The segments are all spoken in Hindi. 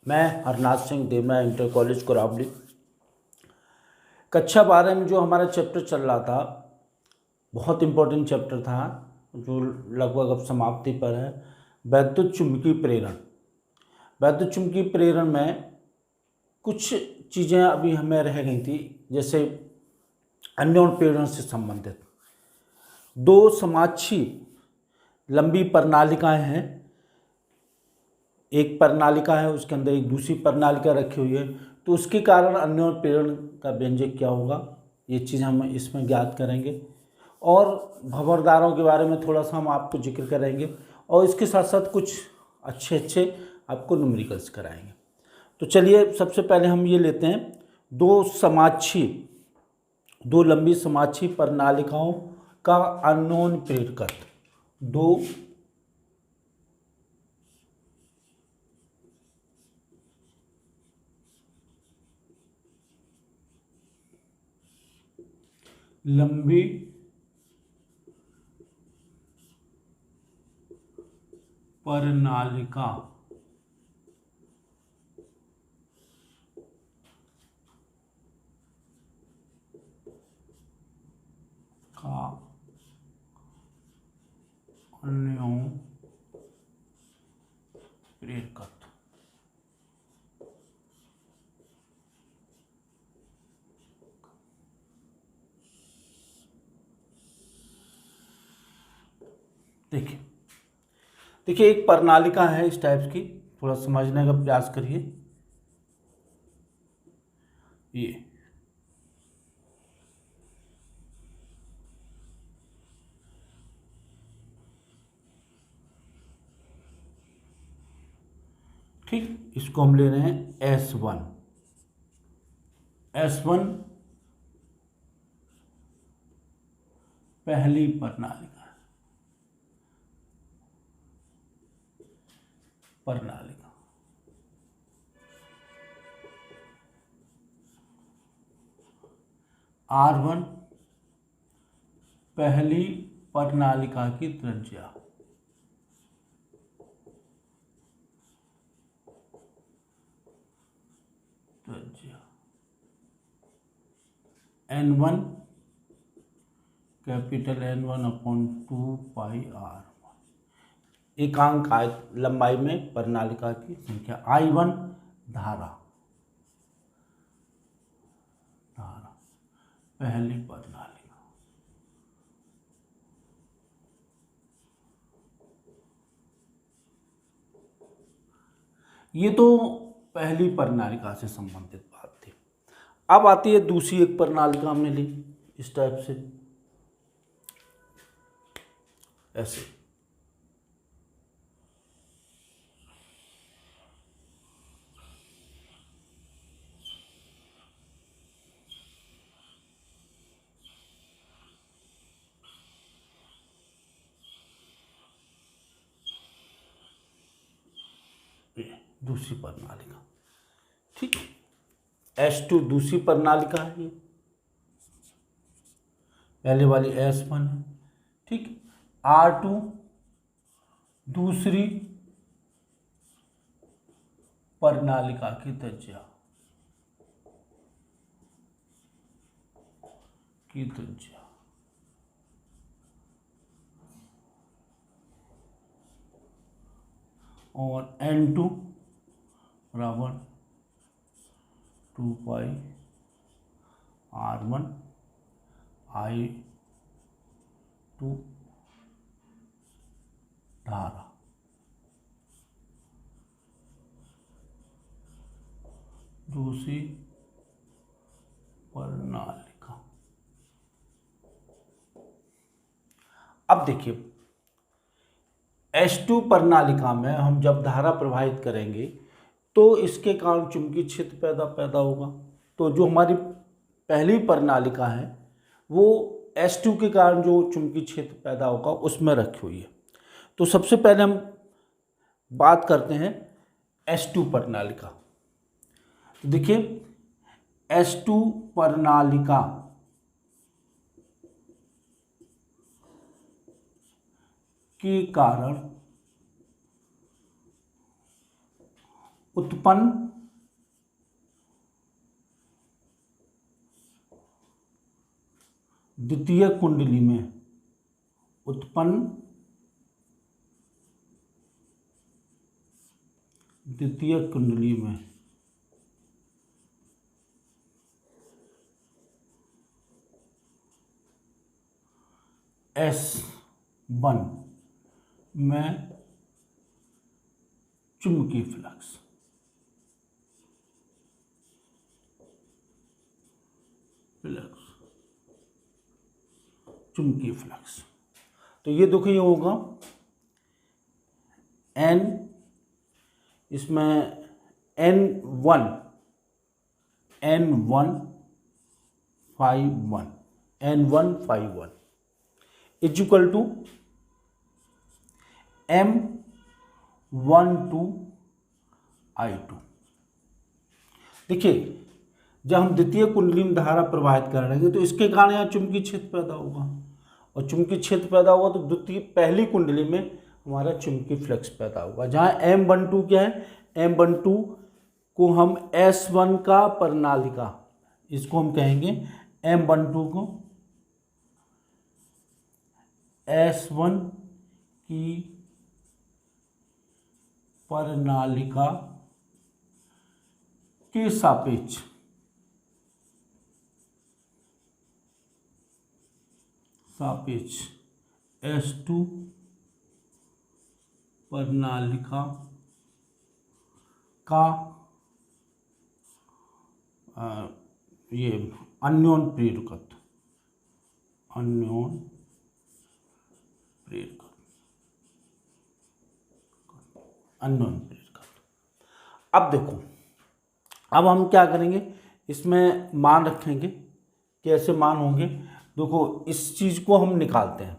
मैं हरनाथ सिंह देवना इंटर कॉलेज कोरावली। कक्षा 12 में जो हमारा चैप्टर चल रहा था, बहुत इम्पोर्टेंट चैप्टर था जो लगभग अब समाप्ति पर है, वैद्युत चुंबकीय प्रेरण। वैद्युत चुंबकीय प्रेरण में कुछ चीज़ें अभी हमें रह गई थी, जैसे अन्योन प्रेरण से संबंधित दो समाक्षी लंबी प्रणालिकाएं हैं। एक प्रणालिका है, उसके अंदर एक दूसरी प्रणालिका रखी हुई है, तो उसके कारण अन्योन प्रेरण का व्यंजक क्या होगा, ये चीज़ हम इसमें ज्ञात करेंगे। और भंवरधाराओं के बारे में थोड़ा सा हम आपको जिक्र करेंगे, और इसके साथ साथ कुछ अच्छे आपको न्यूमेरिकल्स कराएंगे। तो चलिए सबसे पहले हम ये लेते हैं, दो लंबी समाक्षी प्रणालिकाओं का अन्योन प्रेरकत्व। दो लंबी प्रणालिका का अन्योन प्रेरकत्व। देखिए एक प्रणालिका है इस टाइप की, थोड़ा समझने का प्रयास करिए। ये ठीक, इसको हम ले रहे हैं S1। S1 पहली प्रणालिका R1 पहली प्रणालिका की त्रिज्या। N1 capital N1 upon 2πr, एकांक लंबाई में प्रणालिका की संख्या। I1 धारा पहली प्रणालिका। ये तो पहली प्रणालिका से संबंधित बात थी। अब आती है दूसरी एक प्रणालिका हमने ली इस टाइप से, ऐसे। दूसरी प्रणालिका, ठीक। S2 दूसरी प्रणालिका है, ये पहले वाली S1 है, ठीक। R2 दूसरी प्रणालिका की त्रिज्या और N2 बराबर 2πr1 I2 धारा। दूसरी प्रणालिका। अब देखिए S2 प्रणालिका में हम जब धारा प्रवाहित करेंगे तो इसके कारण चुंबकीय क्षेत्र पैदा होगा। तो जो हमारी पहली प्रणालिका है वो S2 के कारण जो चुंबकीय क्षेत्र पैदा होगा उसमें रखी हुई है। तो सबसे पहले हम बात करते हैं S2 प्रणालिका। तो देखिए S2 प्रणालिका के कारण उत्पन्न द्वितीय कुंडली में, उत्पन्न द्वितीय कुंडली में S1 में चुंबकीय फ्लक्स, चुंबकीय फ्लक्स। तो ये देखो ये होगा N, इसमें N1 N1 is equal to M12I2। देखिए जब हम द्वितीय कुंडली में धारा प्रवाहित कर रहे हैं तो इसके कारण यहाँ चुंबकीय क्षेत्र पैदा होगा, और चुंबकीय क्षेत्र पैदा हुआ तो पहली कुंडली में हमारा चुंबकीय फ्लक्स पैदा होगा। जहाँ M12 क्या है, M12 को हम S1 का परिनालिका, इसको हम कहेंगे M12 को S1 की परिनालिका के सापेक्ष S2 परिनालिका का ये अन्योन प्रेरकत्व, अब देखो, अब हम क्या करेंगे, इसमें मान रखेंगे। कैसे मान होंगे, देखो इस चीज को हम निकालते हैं।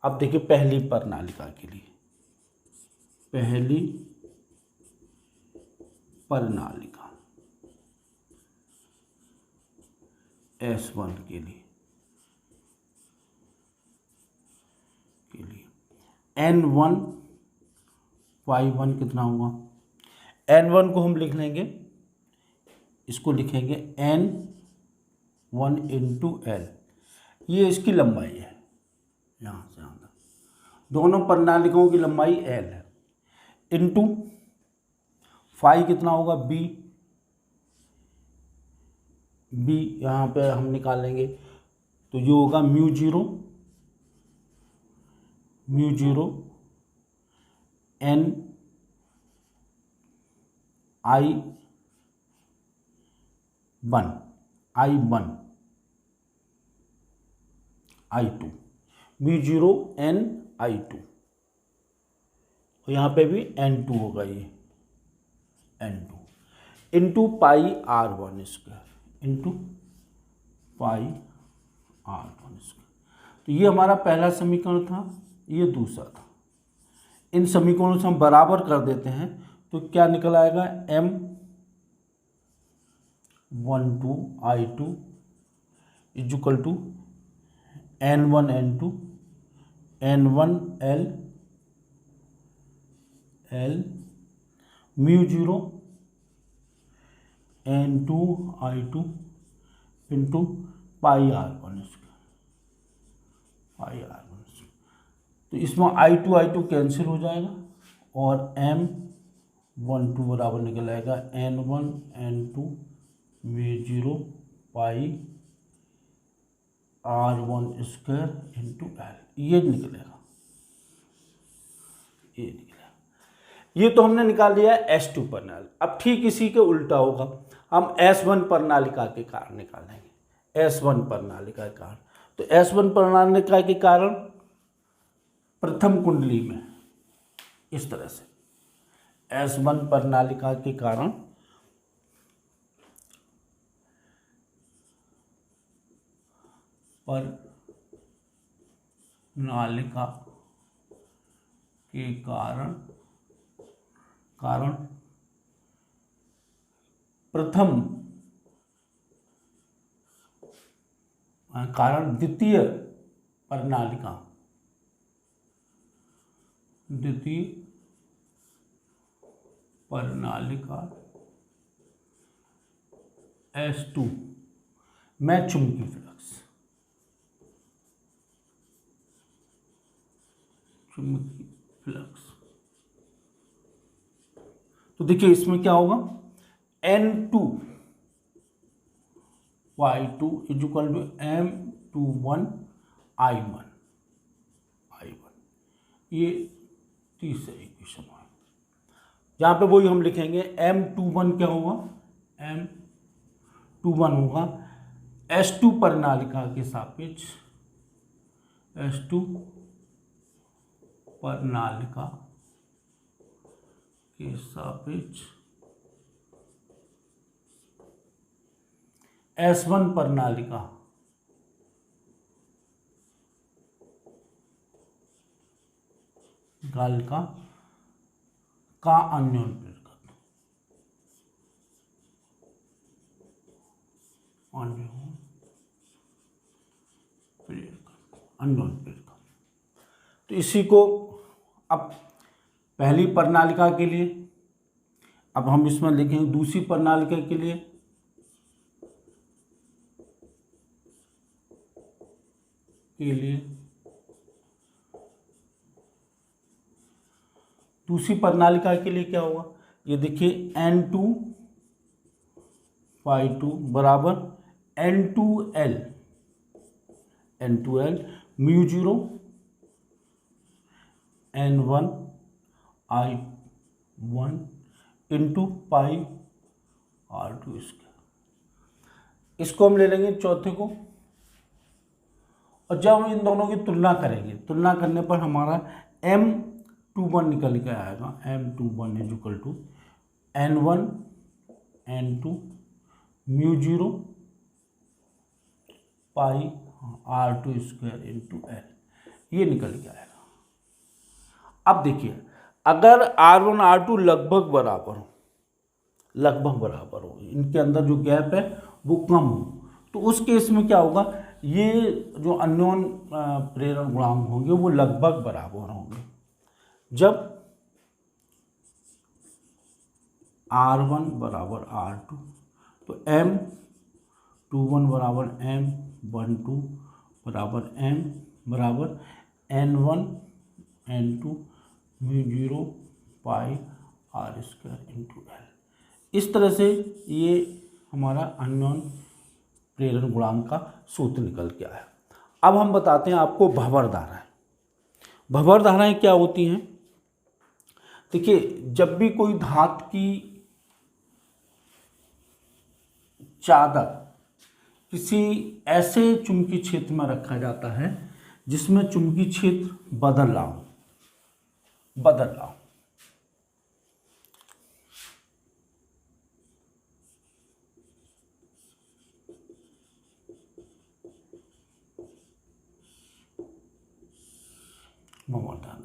अब देखिए पहली परिनालिका के लिए, पहली परिनालिका S1 के लिए N1 Y1 कितना हुआ, N1 को हम लिख लेंगे, इसको लिखेंगे N1 इंटू L, ये इसकी लंबाई है, यहाँ से यहाँ तक दोनों परिनालिकाओं की लंबाई L है, इंटू फाई कितना होगा B यहाँ पे हम निकालेंगे तो ये होगा mu zero N I2 mu zero N I2, और यहाँ पे भी N2 होगा, ये N2 into pi R1 square, into pi R1 square. तो ये हमारा पहला समीकरण था, ये दूसरा था। इन समीकरणों से हम बराबर कर देते हैं तो क्या निकल आएगा, M12I2 is equal to N1 N2 N1 L mu zero N2 I2 into pi R1 तो इसमें I2 कैंसिल हो जाएगा और M12 बराबर निकल आएगा N1 N2 म्यू जीरो पाई R1 स्क्वायर इंटू L, ये निकलेगा, ये निकलेगा। ये तो हमने निकाल दिया है S2 प्रणाली। अब ठीक इसी के उल्टा होगा, हम S1 प्रणालिका के कारण निकालेंगे, S1 प्रणालिका के कारण। तो S1 प्रणालिका के कारण प्रथम कुंडली में इस तरह से S1 प्रणालिका के कारण प्रणालिका के कारण प्रथम कारण द्वितीय प्रणालिका, प्रणालिका S2 में चुंबकीय फ्लक्स, चुंबकीय फ्लक्स। तो देखिए इसमें क्या होगा, N2Y2 is equal to M21I1, ये तीसरा इक्वेशन है। जहाँ पे वही हम लिखेंगे M21 क्या होगा, M21 होगा S2 प्रणालिका के सापेक्ष, S2 प्रणालिका के सापेक्ष S1 प्रणालिका गालिका का अन्योन प्रेरकत्व, अन्योन प्रेरकत्व। तो इसी को अब पहली प्रणालिका के लिए, अब हम इसमें लिखेंगे दूसरी प्रणालिका के लिए, दूसरी प्रणालिका के लिए क्या होगा, ये देखिए N2Y2 बराबर N2L म्यू0 N1I1 into pi R2 square. इसको हम ले लेंगे चौथे को, और जब हम इन दोनों की तुलना करेंगे, तुलना करने पर हमारा M21 निकल के आएगा, M21 is equal to N1 N2 mu pi R2 square into L, ये निकल के आएगा। अब देखिए अगर R1 R2 लगभग बराबर हो, इनके अंदर जो गैप है वो कम हो, तो उस केस में क्या होगा, ये जो अन्योन प्रेरण गुणांक होंगे वो लगभग बराबर होंगे। जब R1 बराबर R2 तो M21 बराबर M12 बराबर M बराबर N1 N2 म्यू0 पाई R स्क्वायर इंटू L। इस तरह से ये हमारा अन्योन प्रेरण गुणांक का सूत्र निकल के आया। अब हम बताते हैं आपको भंवर धाराएं। भंवर धाराएं क्या होती हैं, देखिए जब भी कोई धातु की चादर किसी ऐसे चुंबकीय क्षेत्र में रखा जाता है जिसमें चुंबकीय क्षेत्र बदल रहा हो,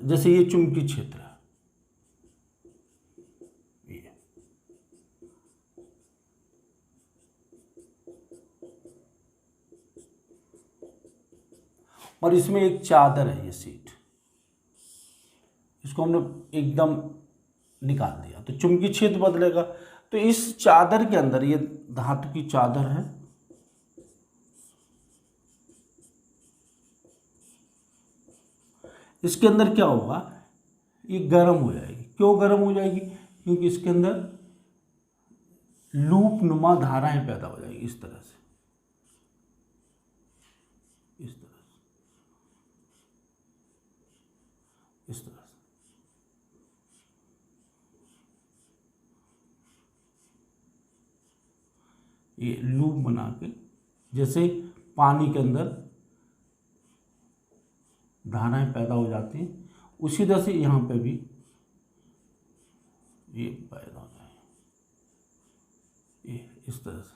जैसे ये चुंबकीय क्षेत्र है, ये और इसमें एक चादर है, ये सीट, इसको हमने एकदम निकाल दिया तो चुंबकीय क्षेत्र बदलेगा। तो इस चादर के अंदर, ये धातु की चादर है, इसके अंदर क्या होगा, ये गर्म हो जाएगी। क्यों गर्म हो जाएगी, क्योंकि इसके अंदर लूप नुमा धाराएं पैदा हो जाएगी, इस तरह से, इस तरह से। ये लूप बना के, जैसे पानी के अंदर धाराएं पैदा हो जाती हैं, उसी तरह से यहाँ पे भी ये पैदा हो जाए, ये इस तरह से।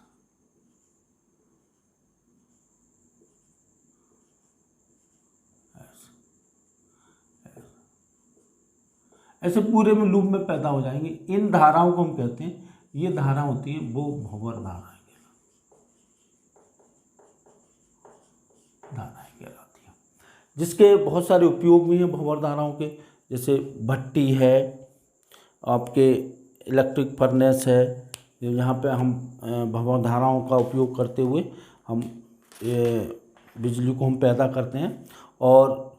ऐसे पूरे में लूप में पैदा हो जाएंगे। इन धाराओं को हम कहते हैं, ये धारा होती है वो भंवर धाराएं कहलाती हैं, जिसके बहुत सारे उपयोग भी हैं भंवर धाराओं के। जैसे भट्टी है, आपके इलेक्ट्रिक फर्नेस है, यहाँ पे हम भंवर धाराओं का उपयोग करते हुए हम ये बिजली को हम पैदा करते हैं, और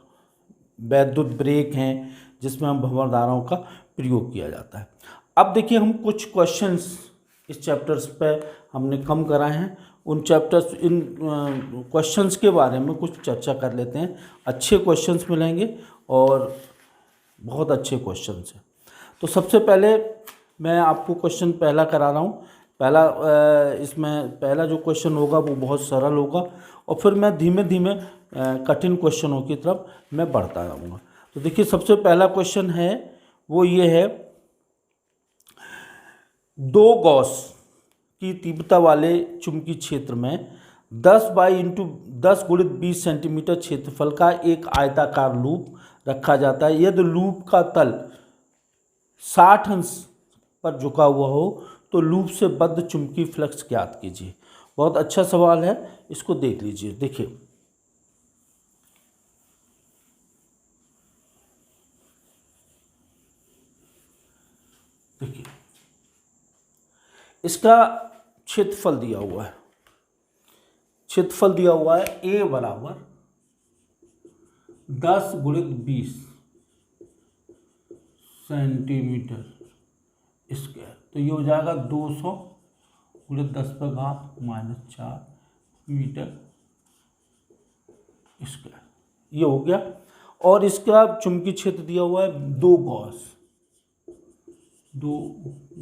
वैद्युत ब्रेक हैं जिसमें हम भंवर धाराओं का प्रयोग किया जाता है। अब देखिए हम कुछ क्वेश्चंस इस चैप्टर्स पे हमने कम कराए हैं, उन चैप्टर्स इन क्वेश्चंस के बारे में कुछ चर्चा कर लेते हैं। अच्छे क्वेश्चंस मिलेंगे और बहुत अच्छे क्वेश्चंस हैं। तो सबसे पहले मैं आपको क्वेश्चन पहला करा रहा हूँ। इसमें पहला जो क्वेश्चन होगा वो बहुत सरल होगा, और फिर मैं धीमे धीमे कठिन क्वेश्चनों की तरफ मैं बढ़ता जाऊँगा। तो देखिए सबसे पहला क्वेश्चन है वो ये है, 2 गॉस की तीव्रता वाले चुंबकीय क्षेत्र में 10 गुणित 20 सेंटीमीटर क्षेत्रफल का एक आयताकार लूप रखा जाता है। यदि लूप का तल 60 अंश पर झुका हुआ हो तो लूप से बद्ध चुंबकीय फ्लक्स ज्ञात कीजिए। बहुत अच्छा सवाल है, इसको देख लीजिए। देखिए इसका क्षेत्रफल दिया हुआ है, A बराबर 10 गुणित 20 सेंटीमीटर स्क्वायर, तो ये हो जाएगा 200 गुणित 10⁻⁻4 मीटर स्क्वायर, ये हो गया। और इसका चुंबकीय क्षेत्र दिया हुआ है 2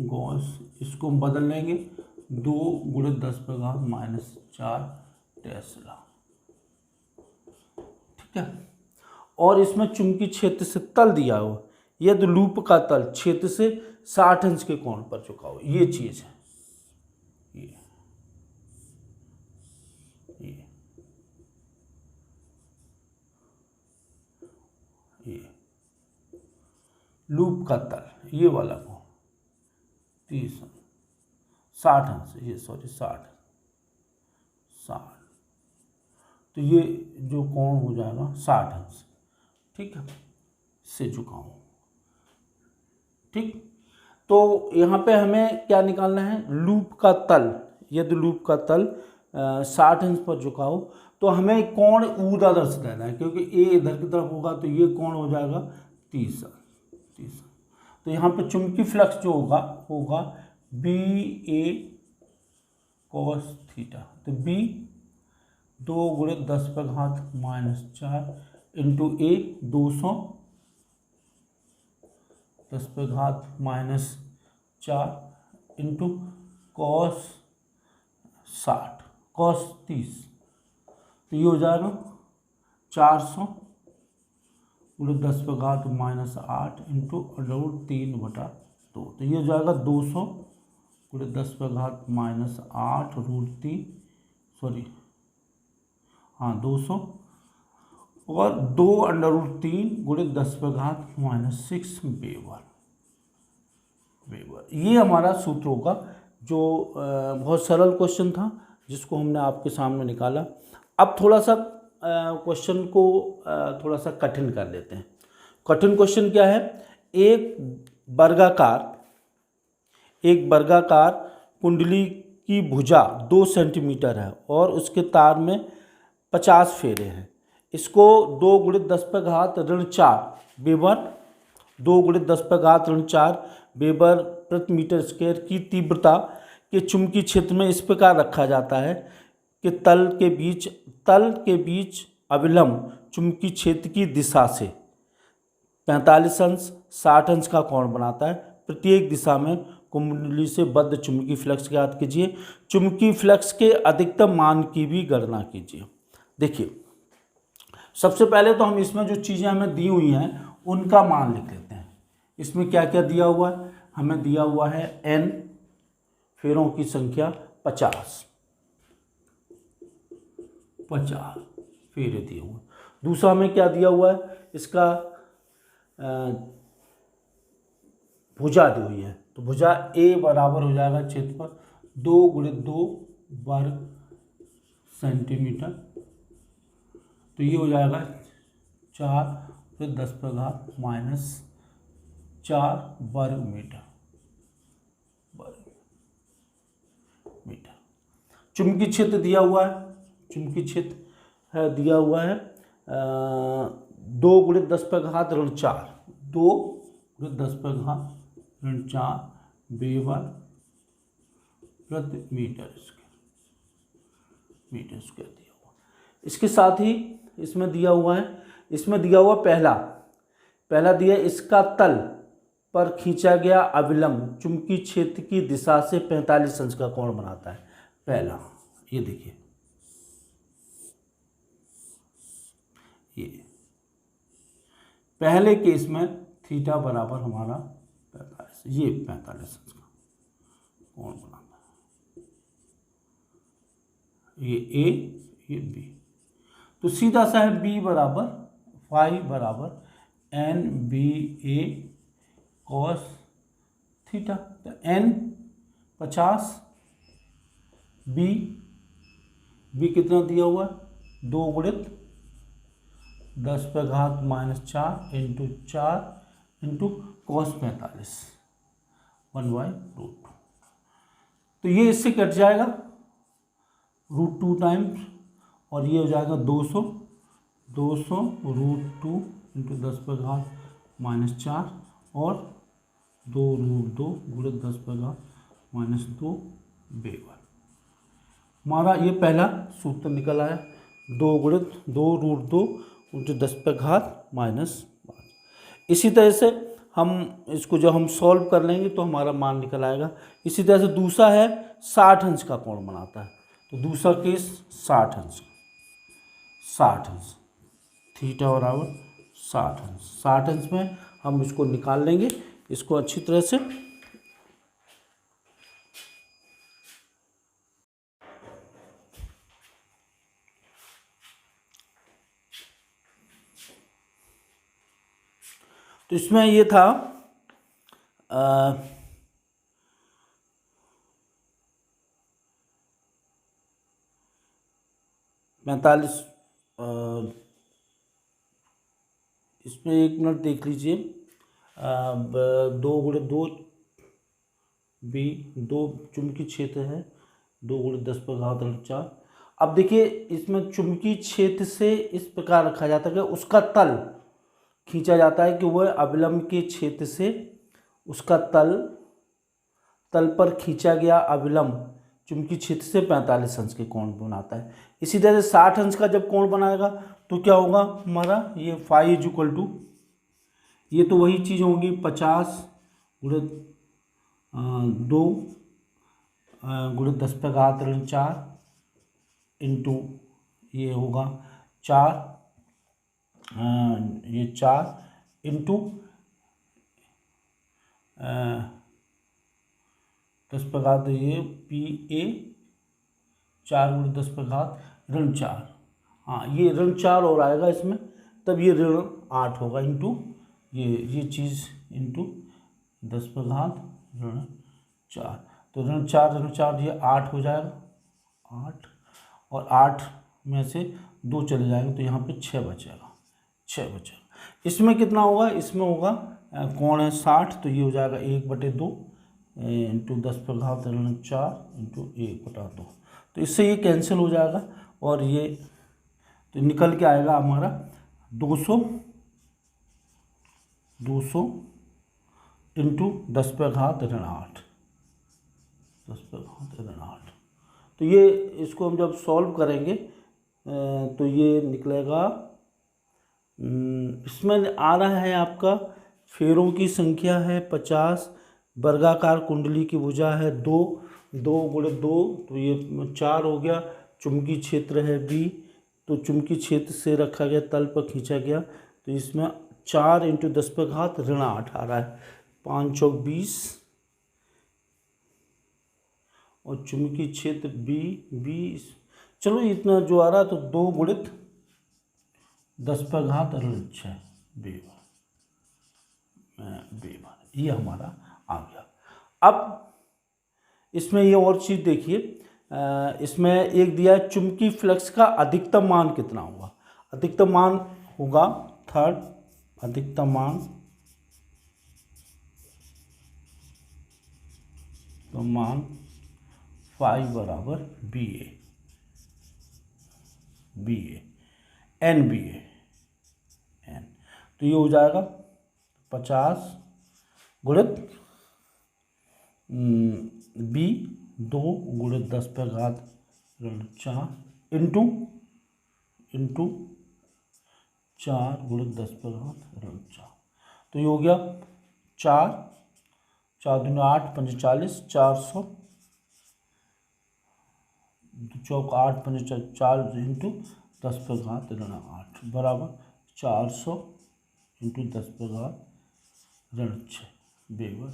गॉस, इसको हम बदल लेंगे 2 गुणित 10⁻⁻4 टेस्ला, ठीक है। और इसमें चुंबकीय क्षेत्र से तल दिया हुआ, यदि लूप का तल क्षेत्र से 60 अंश के कोण पर झुका हो, ये चीज है, ये लूप का तल, ये वाला कोण 60 अंश, ये सॉरी 60, तो ये जो कोण हो जाएगा 60 अंश, ठीक है, से झुकाऊं, ठीक। तो यहाँ पे हमें क्या निकालना है, लूप का तल, यदि लूप का तल 60 अंश पर झुका हो तो हमें कोण ऊर्ध्वाधर से लेना है, क्योंकि ए इधर की तरफ होगा तो ये कोण हो जाएगा 30 अंश। तो यहाँ पे चुंबकीय फ्लक्स जो होगा BA cos थीटा, तो B 2 गुणित 10⁻⁻4 इंटू A 200 10⁻⁻4 इंटू cos 30, तो ये हो जाएगा 400 गुणित 10⁻⁻8 इंटू √3/2, तो ये हो जाएगा 200 गुणित 10⁻⁻8 √3, सॉरी हाँ 200 और 2√3 गुणित 10⁻⁻6 वेबर। ये हमारा सूत्र होगा, जो बहुत सरल क्वेश्चन था जिसको हमने आपके सामने निकाला। अब थोड़ा सा क्वेश्चन को थोड़ा सा कठिन कर लेते हैं। कठिन क्वेश्चन क्या है, एक वर्गाकार कुंडली की भुजा 2 सेंटीमीटर है और उसके तार में 50 फेरे हैं। इसको 2 गुणित 10⁻⁻4 वेबर, 2 गुणित 10⁻⁻4 वेबर प्रति मीटर स्क्वायर की तीव्रता के चुंबकीय क्षेत्र में इस प्रकार रखा जाता है कि तल के बीच अविलंब चुंबकीय क्षेत्र की दिशा से 45 अंश 60 अंश का कोण बनाता है। प्रत्येक दिशा में कुंडली से बद्ध चुंबकीय फ्लक्स ज्ञात कीजिए। चुंबकीय फ्लक्स के अधिकतम मान की भी गणना कीजिए। देखिए सबसे पहले तो हम इसमें जो चीज़ें हमें दी हुई हैं उनका मान लिख लेते हैं। इसमें क्या क्या दिया हुआ है, हमें दिया हुआ है n फेरों की संख्या 50 फेरे दिए हुए। दूसरा हमें क्या दिया हुआ है, इसका भुजा दी हुई है, तो भुजा A बराबर हो जाएगा क्षेत्रफल 2 गुणित 2 वर्ग सेंटीमीटर, तो ये हो जाएगा 4 × 10⁻⁻4 वर्ग मीटर। चुंबकीय क्षेत्र दिया हुआ है, चुंबकीय क्षेत्र है दिया हुआ है 2 × 10⁻⁴, 2 × 10⁻⁴ वेबर प्रति मीटर स्क्वायर दिया हुआ। इसके साथ ही इसमें दिया हुआ है, इसमें दिया हुआ पहला दिया इसका तल पर खींचा गया अविलंब चुंबकीय क्षेत्र की दिशा से 45 अंश का कोण बनाता है। पहला ये देखिए, ये पहले केस में थीटा बराबर हमारा 45, ये 45 अंश का कोण बनाता है, ये ए ये बी। तो सीधा सा है बी बराबर फाई बराबर एन बी ए कॉस थीटा। तो एन 50, बी कितना दिया हुआ है 2 × 10⁻⁴ इंटू 4 इंटू कॉस 45 1/√2। तो ये इससे कट जाएगा √2 टाइम्स, और ये हो जाएगा 200 √2 इंटू 10⁻⁴ और 2√2 × 10⁻⁻2 वेबर। हमारा ये पहला सूत्र निकल आया, 2 √2 इंटू 10⁻⁻5। इसी तरह से हम इसको जब हम सॉल्व कर लेंगे तो हमारा मान निकल आएगा। इसी तरह से दूसरा है 60 अंश का कोण बनाता है। तो दूसरा केस 60 अंश थीटा बराबर 60 अंश में हम इसको निकाल लेंगे, इसको अच्छी तरह से। तो इसमें ये था 45, इसमें 1 मिनट देख लीजिए, 2 × 2 बी 2 चुंबकीय क्षेत्र है, 2 × 10⁻⁴। अब देखिए इसमें चुंबकीय क्षेत्र से इस प्रकार रखा जाता है कि उसका तल खींचा जाता है कि वह अविलंब के क्षेत्र से उसका तल पर खींचा गया अविलंब चुंबकीय क्षेत्र से 45 अंश के कोण बनाता है। इसी तरह से 60 अंश का जब कोण बनाएगा तो क्या होगा हमारा, ये फाई इज इक्वल टू, ये तो वही चीज़ होगी 50 × 2 × 10⁻⁴ इंटू ये होगा 4, ये 4 इंटू 10⁻⁴, ये पी ए 4 × 10⁻⁴। हाँ ये ऋण 4 और आएगा इसमें, तब ये ऋण 8 होगा इंटू ये चीज़ इंटू 10⁻⁴। तो ऋण 4 ये 8 हो जाएगा, 8 और 8 में से 2 चले जाएंगे तो यहाँ पे 6 बचेगा। इसमें कितना होगा, इसमें होगा कोण है 60, तो ये हो जाएगा 1/2 इंटू 10⁻⁴ इंटू 1/2। तो इससे ये कैंसिल हो जाएगा और ये तो निकल के आएगा हमारा 200 इंटू 10⁻⁸। तो ये इसको हम जब सॉल्व करेंगे तो ये निकलेगा, इसमें आ रहा है आपका फेरों की संख्या है 50, वर्गाकार कुंडली की भुजा है 2 × 2 तो ये 4 हो गया। चुंबकीय क्षेत्र है बी, तो चुंबकीय क्षेत्र से रखा गया तल पर खींचा गया, तो इसमें 4 इंटू 10⁻⁸ आ रहा है, 5 × 4 = 20 और चुंबकीय क्षेत्र बी चलो इतना जो आ रहा है, तो 2 × 10⁻⁶ वेबर ये हमारा आ गया। अब इसमें ये और चीज़ देखिए, इसमें एक दिया है चुंबकीय फ्लक्स का अधिकतम मान कितना होगा। अधिकतम मान होगा अधिकतम मान फाई बराबर B A N B N, तो ये हो जाएगा 50 गुणित बी 2 गुणित 10 पर घात ऋण 4 इंटू 4 गुणित 10 पर घात ऋण 4, तो ये हो गया 4 दूनी 8 पंजे 40 400 चौक 8 पंजे 4 इंटू 10 पर घात ऋण 8 बराबर 400 इंटू 10 पर घात ऋण 6 बेवर।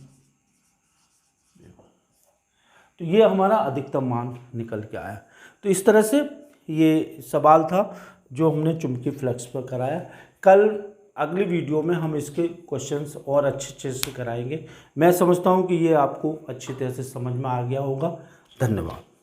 तो ये हमारा अधिकतम मान निकल के आया। तो इस तरह से ये सवाल था जो हमने चुंबकीय फ्लक्स पर कराया। कल अगली वीडियो में हम इसके क्वेश्चंस और अच्छे से कराएंगे। मैं समझता हूँ कि ये आपको अच्छी तरह से समझ में आ गया होगा। धन्यवाद।